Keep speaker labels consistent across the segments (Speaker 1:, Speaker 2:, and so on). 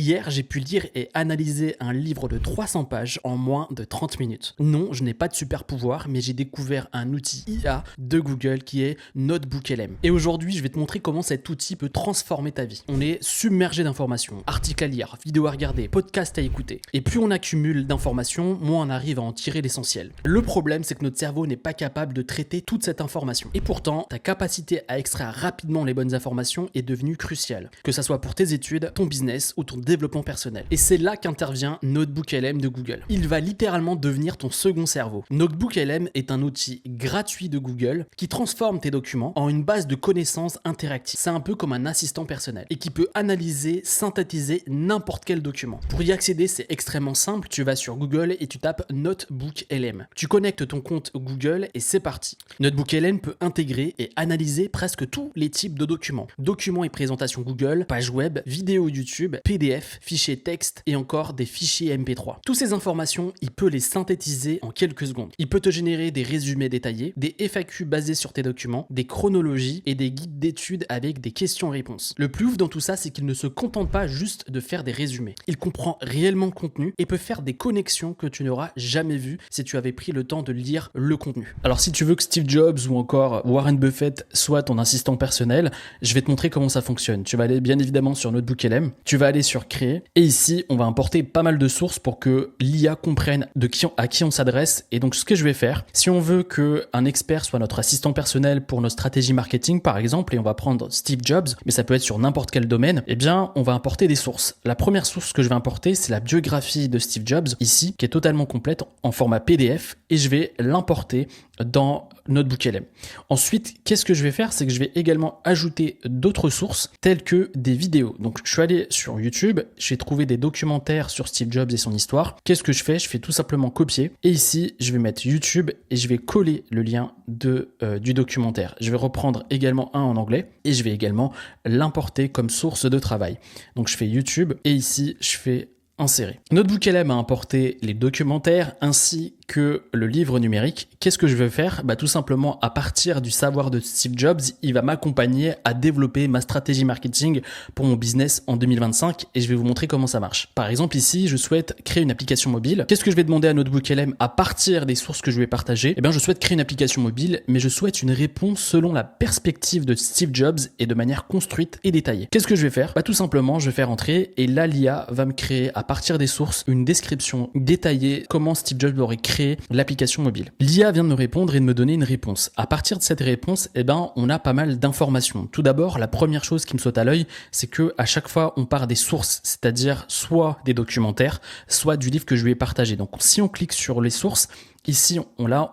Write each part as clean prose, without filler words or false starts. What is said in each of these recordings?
Speaker 1: Hier, j'ai pu lire et analyser un livre de 300 pages en moins de 30 minutes. Non, je n'ai pas de super pouvoir, mais j'ai découvert un outil IA de Google qui est NotebookLM. Et aujourd'hui, je vais te montrer comment cet outil peut transformer ta vie. On est submergé d'informations, articles à lire, vidéos à regarder, podcasts à écouter. Et plus on accumule d'informations, moins on arrive à en tirer l'essentiel. Le problème, c'est que notre cerveau n'est pas capable de traiter toute cette information. Et pourtant, ta capacité à extraire rapidement les bonnes informations est devenue cruciale. Que ça soit pour tes études, ton business ou ton développement personnel. Et c'est là qu'intervient NotebookLM de Google. Il va littéralement devenir ton second cerveau. NotebookLM est un outil gratuit de Google qui transforme tes documents en une base de connaissances interactive. C'est un peu comme un assistant personnel et qui peut analyser, synthétiser n'importe quel document. Pour y accéder, c'est extrêmement simple. Tu vas sur Google et tu tapes NotebookLM. Tu connectes ton compte Google et c'est parti. NotebookLM peut intégrer et analyser presque tous les types de documents. Documents et présentations Google, pages web, vidéos YouTube, PDF, fichiers texte et encore des fichiers MP3. Toutes ces informations, il peut les synthétiser en quelques secondes. Il peut te générer des résumés détaillés, des FAQ basés sur tes documents, des chronologies et des guides d'études avec des questions-réponses. Le plus ouf dans tout ça, c'est qu'il ne se contente pas juste de faire des résumés. Il comprend réellement le contenu et peut faire des connexions que tu n'auras jamais vues si tu avais pris le temps de lire le contenu. Alors si tu veux que Steve Jobs ou encore Warren Buffett soit ton assistant personnel, je vais te montrer comment ça fonctionne. Tu vas aller bien évidemment sur NotebookLM, tu vas aller sur Créer et ici on va importer pas mal de sources pour que l'IA comprenne à qui on s'adresse. Et donc ce que je vais faire, si on veut qu'un expert soit notre assistant personnel pour nos stratégies marketing par exemple, et on va prendre Steve Jobs, mais ça peut être sur n'importe quel domaine, eh bien on va importer des sources. La première source que je vais importer, c'est la biographie de Steve Jobs ici, qui est totalement complète en format PDF, et je vais l'importer dans NotebookLM. Ensuite, qu'est-ce que je vais faire? C'est que je vais également ajouter d'autres sources telles que des vidéos. Donc je suis allé sur YouTube, j'ai trouvé des documentaires sur Steve Jobs et son histoire. Qu'est-ce que je fais? Je fais tout simplement copier et ici je vais mettre YouTube et je vais coller le lien du documentaire. Je vais reprendre également un en anglais et je vais également l'importer comme source de travail. Donc je fais YouTube et ici je fais insérer. NotebookLM a importé les documentaires ainsi que le livre numérique. Qu'est-ce que je veux faire? Tout simplement, à partir du savoir de Steve Jobs, il va m'accompagner à développer ma stratégie marketing pour mon business en 2025 et je vais vous montrer comment ça marche. Par exemple, ici, je souhaite créer une application mobile. Qu'est-ce que je vais demander à NotebookLM à partir des sources que je vais partager? Je souhaite créer une application mobile, mais je souhaite une réponse selon la perspective de Steve Jobs et de manière construite et détaillée. Qu'est-ce que je vais faire? Tout simplement, je vais faire entrer et là, l'IA va me créer à partir des sources une description détaillée comment Steve Jobs aurait créé l'application mobile. L'IA vient de me répondre et de me donner une réponse. À partir de cette réponse, on a pas mal d'informations. Tout d'abord, la première chose qui me saute à l'œil, c'est que à chaque fois, on part des sources, c'est-à-dire soit des documentaires, soit du livre que je lui ai partagé. Donc, si on clique sur les sources, ici,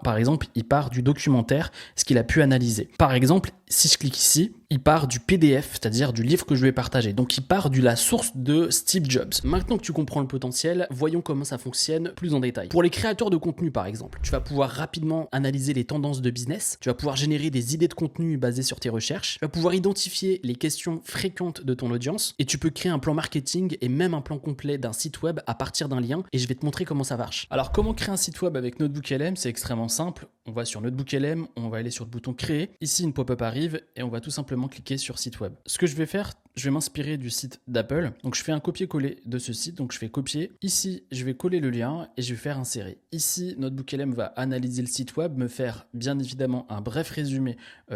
Speaker 1: par exemple, il part du documentaire, ce qu'il a pu analyser. Par exemple, si je clique ici, il part du PDF, c'est-à-dire du livre que je vais partager. Donc, il part de la source de Steve Jobs. Maintenant que tu comprends le potentiel, voyons comment ça fonctionne plus en détail. Pour les créateurs de contenu, par exemple, tu vas pouvoir rapidement analyser les tendances de business. Tu vas pouvoir générer des idées de contenu basées sur tes recherches. Tu vas pouvoir identifier les questions fréquentes de ton audience et tu peux créer un plan marketing et même un plan complet d'un site web à partir d'un lien et je vais te montrer comment ça marche. Alors, comment créer un site web avec NotebookLM? C'est extrêmement simple. On va sur NotebookLM, on va aller sur le bouton créer. Ici, une pop-up arrive et on va tout simplement cliquer sur site web. Ce que je vais faire, je vais m'inspirer du site d'Apple. Donc, je fais un copier-coller de ce site. Donc, je fais copier. Ici, je vais coller le lien et je vais faire insérer. Ici, NotebookLM va analyser le site web, me faire bien évidemment un bref résumé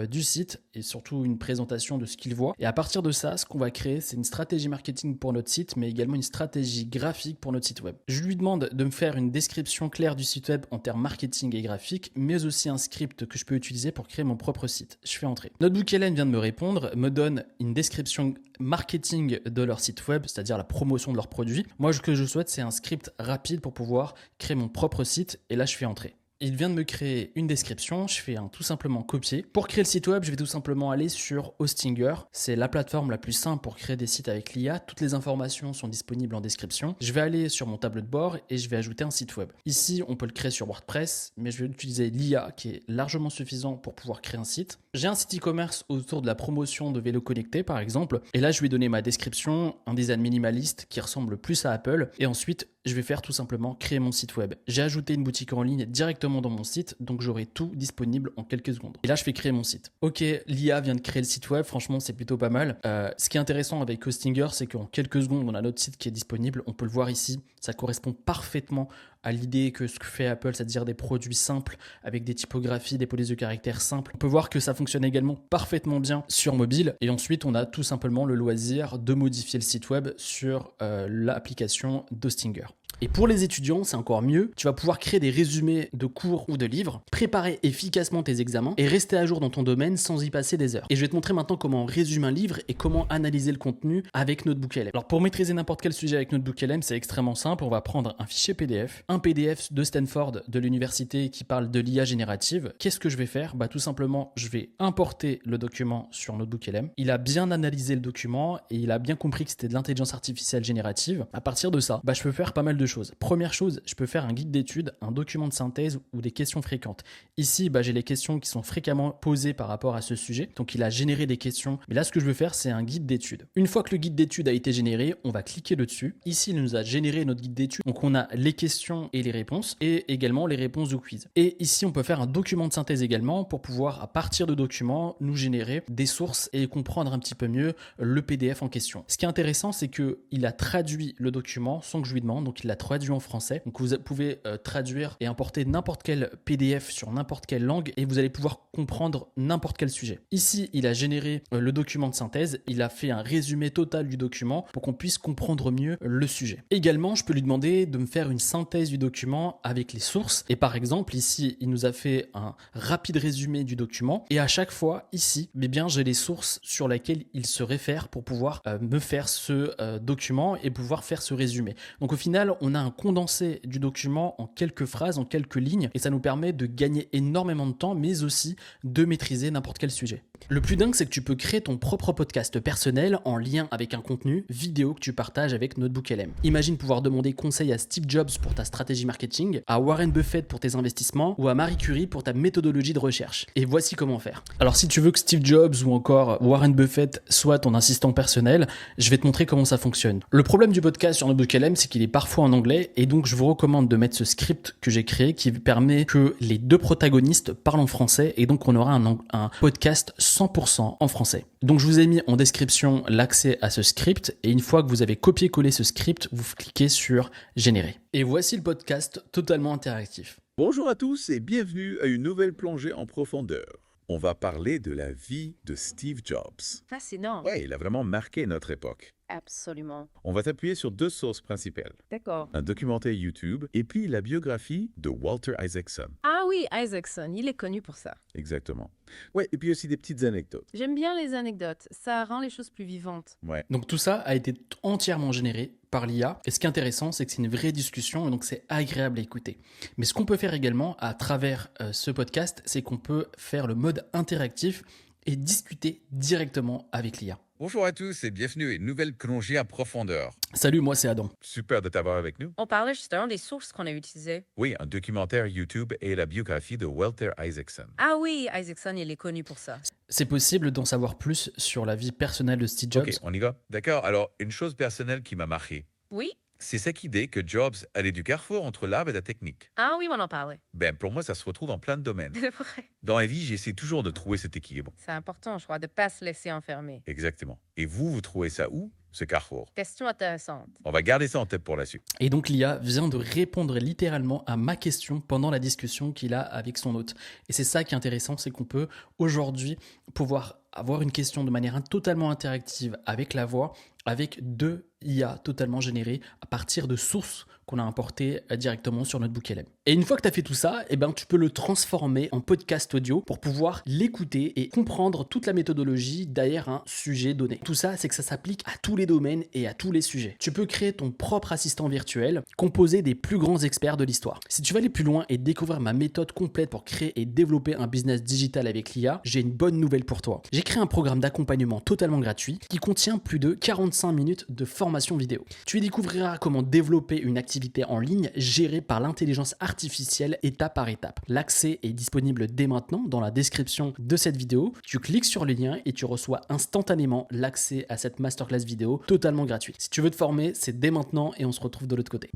Speaker 1: du site et surtout une présentation de ce qu'il voit. Et à partir de ça, ce qu'on va créer, c'est une stratégie marketing pour notre site, mais également une stratégie graphique pour notre site web. Je lui demande de me faire une description claire du site web en termes marketing et graphique, mais aussi un script que je peux utiliser pour créer mon propre site. Je fais entrer. NotebookLM vient de me répondre, me donne une description marketing de leur site web, c'est-à-dire la promotion de leurs produits. Moi, ce que je souhaite, c'est un script rapide pour pouvoir créer mon propre site et là, je fais entrer. Il vient de me créer une description, je fais tout simplement copier. Pour créer le site web, je vais tout simplement aller sur Hostinger. C'est la plateforme la plus simple pour créer des sites avec l'IA. Toutes les informations sont disponibles en description. Je vais aller sur mon tableau de bord et je vais ajouter un site web. Ici, on peut le créer sur WordPress, mais je vais utiliser l'IA qui est largement suffisant pour pouvoir créer un site. J'ai un site e-commerce autour de la promotion de vélos connectés, par exemple. Et là, je vais donner ma description, un design minimaliste qui ressemble plus à Apple. Et ensuite, je vais faire tout simplement créer mon site web. J'ai ajouté une boutique en ligne directement dans mon site, donc j'aurai tout disponible en quelques secondes. Et là, je fais créer mon site. Ok, l'IA vient de créer le site web, franchement, c'est plutôt pas mal. Ce qui est intéressant avec Hostinger, c'est qu'en quelques secondes, on a notre site qui est disponible. On peut le voir ici. Ça correspond parfaitement à l'idée que ce que fait Apple, c'est-à-dire des produits simples avec des typographies, des polices de caractères simples. On peut voir que ça fonctionne également parfaitement bien sur mobile. Et ensuite, on a tout simplement le loisir de modifier le site web sur l'application d'Hostinger. Et pour les étudiants, c'est encore mieux. Tu vas pouvoir créer des résumés de cours ou de livres, préparer efficacement tes examens et rester à jour dans ton domaine sans y passer des heures. Et je vais te montrer maintenant comment on résume un livre et comment analyser le contenu avec NotebookLM. Alors pour maîtriser n'importe quel sujet avec NotebookLM, c'est extrêmement simple. On va prendre un fichier PDF, un PDF de Stanford de l'université qui parle de l'IA générative. Qu'est-ce que je vais faire? Tout simplement, je vais importer le document sur NotebookLM. Il a bien analysé le document et il a bien compris que c'était de l'intelligence artificielle générative. À partir de ça, je peux faire pas mal de choses. Première chose, je peux faire un guide d'études, un document de synthèse ou des questions fréquentes. Ici, j'ai les questions qui sont fréquemment posées par rapport à ce sujet. Donc, il a généré des questions. Mais là, ce que je veux faire, c'est un guide d'études. Une fois que le guide d'études a été généré, on va cliquer dessus. Ici, il nous a généré notre guide d'études. Donc, on a les questions et les réponses et également les réponses au quiz. Et ici, on peut faire un document de synthèse également pour pouvoir, à partir de documents, nous générer des sources et comprendre un petit peu mieux le PDF en question. Ce qui est intéressant, c'est qu'il a traduit le document sans que je lui demande. Donc, il l'a traduit en français. Donc vous pouvez traduire et importer n'importe quel PDF sur n'importe quelle langue et vous allez pouvoir comprendre n'importe quel sujet. Ici, il a généré le document de synthèse. Il a fait un résumé total du document pour qu'on puisse comprendre mieux le sujet. Également, je peux lui demander de me faire une synthèse du document avec les sources. Et par exemple, ici, il nous a fait un rapide résumé du document. Et à chaque fois, ici, j'ai les sources sur lesquelles il se réfère pour pouvoir me faire ce document et pouvoir faire ce résumé. Donc au final, on a un condensé du document en quelques phrases, en quelques lignes, et ça nous permet de gagner énormément de temps, mais aussi de maîtriser n'importe quel sujet. Le plus dingue, c'est que tu peux créer ton propre podcast personnel en lien avec un contenu vidéo que tu partages avec NotebookLM. Imagine pouvoir demander conseil à Steve Jobs pour ta stratégie marketing, à Warren Buffett pour tes investissements ou à Marie Curie pour ta méthodologie de recherche. Et voici comment faire. Alors si tu veux que Steve Jobs ou encore Warren Buffett soit ton assistant personnel, je vais te montrer comment ça fonctionne. Le problème du podcast sur NotebookLM, c'est qu'il est parfois en anglais et donc je vous recommande de mettre ce script que j'ai créé qui permet que les deux protagonistes parlent en français et donc on aura un podcast 100% en français. Donc je vous ai mis en description l'accès à ce script et une fois que vous avez copié-collé ce script, vous cliquez sur générer. Et voici le podcast totalement interactif.
Speaker 2: Bonjour à tous et bienvenue à une nouvelle plongée en profondeur. On va parler de la vie de Steve Jobs.
Speaker 3: Fascinant.
Speaker 2: Ouais, il a vraiment marqué notre époque.
Speaker 3: Absolument.
Speaker 2: On va t'appuyer sur deux sources principales.
Speaker 3: D'accord.
Speaker 2: Un documentaire YouTube et puis la biographie de Walter Isaacson.
Speaker 3: Ah oui, Isaacson, il est connu pour ça.
Speaker 2: Exactement. Ouais, et puis aussi des petites anecdotes.
Speaker 3: J'aime bien les anecdotes, ça rend les choses plus vivantes.
Speaker 2: Ouais.
Speaker 1: Donc tout ça a été entièrement généré par l'IA. Et ce qui est intéressant, c'est que c'est une vraie discussion et donc c'est agréable à écouter. Mais ce qu'on peut faire également à travers ce podcast, c'est qu'on peut faire le mode interactif et discuter directement avec l'IA.
Speaker 4: Bonjour à tous et bienvenue à une nouvelle plongée en profondeur.
Speaker 1: Salut, moi c'est Adam.
Speaker 2: Super de t'avoir avec nous.
Speaker 3: On parlait justement des sources qu'on a utilisées.
Speaker 2: Oui, un documentaire YouTube et la biographie de Walter Isaacson.
Speaker 3: Ah oui, Isaacson, il est connu pour ça.
Speaker 1: C'est possible d'en savoir plus sur la vie personnelle de Steve Jobs.
Speaker 2: Ok, on y va. D'accord, alors une chose personnelle qui m'a marqué,
Speaker 3: Oui?
Speaker 2: c'est cette idée que Jobs allait du carrefour entre l'art et la technique.
Speaker 3: Ah oui, on en parlait.
Speaker 2: Pour moi, ça se retrouve dans plein de domaines.
Speaker 3: C'est vrai.
Speaker 2: Dans la vie, j'essaie toujours de trouver cet équilibre.
Speaker 3: C'est important, je crois, de ne pas se laisser enfermer.
Speaker 2: Exactement. Et vous trouvez ça où, ce carrefour?
Speaker 3: Question intéressante.
Speaker 2: On va garder ça en tête pour la suite.
Speaker 1: Et donc l'IA vient de répondre littéralement à ma question pendant la discussion qu'il a avec son hôte. Et c'est ça qui est intéressant, c'est qu'on peut aujourd'hui pouvoir avoir une question de manière totalement interactive avec la voix, avec deux IA totalement générées à partir de sources qu'on a importées directement sur NotebookLM. Et une fois que tu as fait tout ça, tu peux le transformer en podcast audio pour pouvoir l'écouter et comprendre toute la méthodologie derrière un sujet donné. Tout ça, c'est que ça s'applique à tous les domaines et à tous les sujets. Tu peux créer ton propre assistant virtuel composé des plus grands experts de l'histoire. Si tu veux aller plus loin et découvrir ma méthode complète pour créer et développer un business digital avec l'IA, j'ai une bonne nouvelle pour toi. J'ai créé un programme d'accompagnement totalement gratuit qui contient plus de 45 minutes de formation vidéo. Tu y découvriras comment développer une activité en ligne gérée par l'intelligence artificielle étape par étape. L'accès est disponible dès maintenant dans la description de cette vidéo. Tu cliques sur le lien et tu reçois instantanément l'accès à cette masterclass vidéo totalement gratuite. Si tu veux te former, c'est dès maintenant et on se retrouve de l'autre côté.